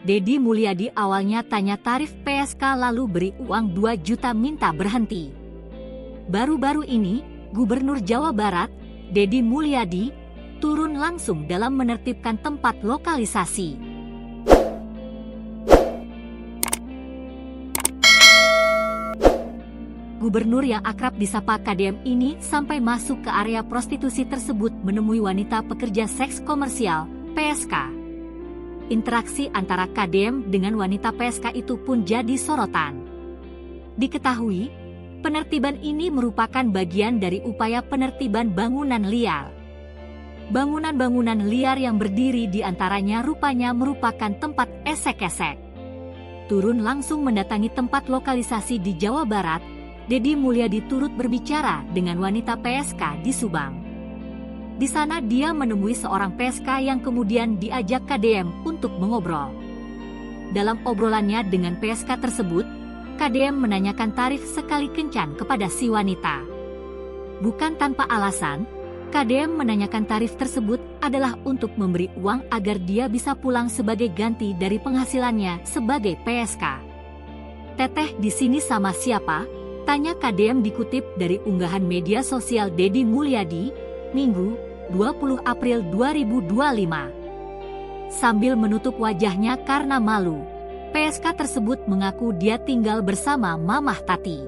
Deddy Mulyadi awalnya tanya tarif PSK lalu beri uang 2 juta minta berhenti. Baru-baru ini, Gubernur Jawa Barat, Deddy Mulyadi, turun langsung dalam menertibkan tempat lokalisasi. Gubernur yang akrab disapa KDM ini sampai masuk ke area prostitusi tersebut menemui wanita pekerja seks komersial, PSK. Interaksi antara KDM dengan wanita PSK itu pun jadi sorotan. Diketahui, penertiban ini merupakan bagian dari upaya penertiban bangunan liar. Bangunan-bangunan liar yang berdiri di antaranya rupanya merupakan tempat esek-esek. Turun langsung mendatangi tempat lokalisasi di Jawa Barat, Deddy Mulyadi turut berbicara dengan wanita PSK di Subang. Di sana dia menemui seorang PSK yang kemudian diajak KDM untuk mengobrol. Dalam obrolannya dengan PSK tersebut, KDM menanyakan tarif sekali kencan kepada si wanita. Bukan tanpa alasan, KDM menanyakan tarif tersebut adalah untuk memberi uang agar dia bisa pulang sebagai ganti dari penghasilannya sebagai PSK. "Teteh di sini sama siapa?" tanya KDM dikutip dari unggahan media sosial Deddy Mulyadi, Minggu, 20 April 2025. Sambil menutup wajahnya karena malu, PSK tersebut mengaku dia tinggal bersama Mamah Tati.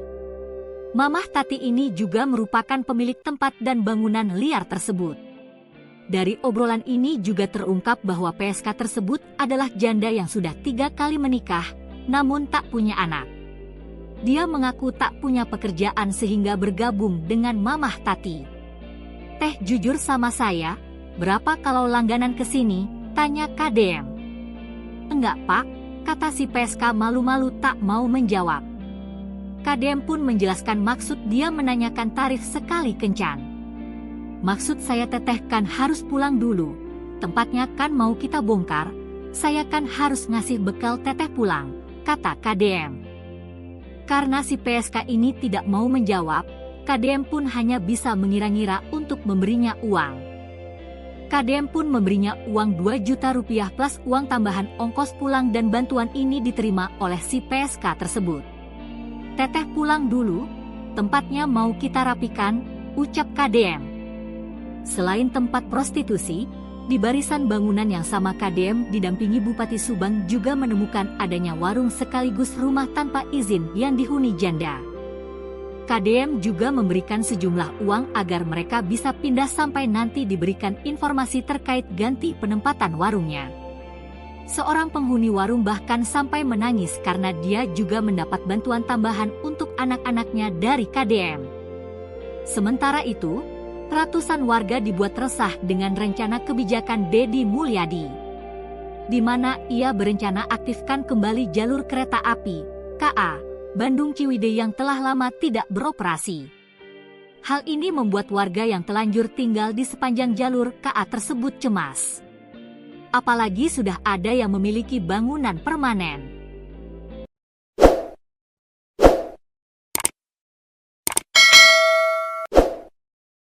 Mamah Tati ini juga merupakan pemilik tempat dan bangunan liar tersebut. Dari obrolan ini juga terungkap bahwa PSK tersebut adalah janda yang sudah 3 kali menikah, namun tak punya anak. Dia mengaku tak punya pekerjaan sehingga bergabung dengan Mamah Tati. "Teh jujur sama saya, berapa kalau langganan ke sini?" tanya KDM. "Enggak pak," kata si PSK malu-malu tak mau menjawab. KDM pun menjelaskan maksud dia menanyakan tarif sekali kencan. "Maksud saya teteh kan harus pulang dulu, tempatnya kan mau kita bongkar, saya kan harus ngasih bekal teteh pulang," kata KDM. Karena si PSK ini tidak mau menjawab, KDM pun hanya bisa mengira-ngira untuk memberinya uang. KDM pun memberinya uang 2 juta rupiah plus uang tambahan ongkos pulang dan bantuan ini diterima oleh si PSK tersebut. "Teteh pulang dulu, tempatnya mau kita rapikan," ucap KDM. Selain tempat prostitusi, di barisan bangunan yang sama KDM didampingi Bupati Subang juga menemukan adanya warung sekaligus rumah tanpa izin yang dihuni janda. KDM juga memberikan sejumlah uang agar mereka bisa pindah sampai nanti diberikan informasi terkait ganti penempatan warungnya. Seorang penghuni warung bahkan sampai menangis karena dia juga mendapat bantuan tambahan untuk anak-anaknya dari KDM. Sementara itu, ratusan warga dibuat resah dengan rencana kebijakan Deddy Mulyadi, di mana ia berencana aktifkan kembali jalur kereta api KA Bandung Ciwidey yang telah lama tidak beroperasi. Hal ini membuat warga yang telanjur tinggal di sepanjang jalur KA tersebut cemas. Apalagi sudah ada yang memiliki bangunan permanen.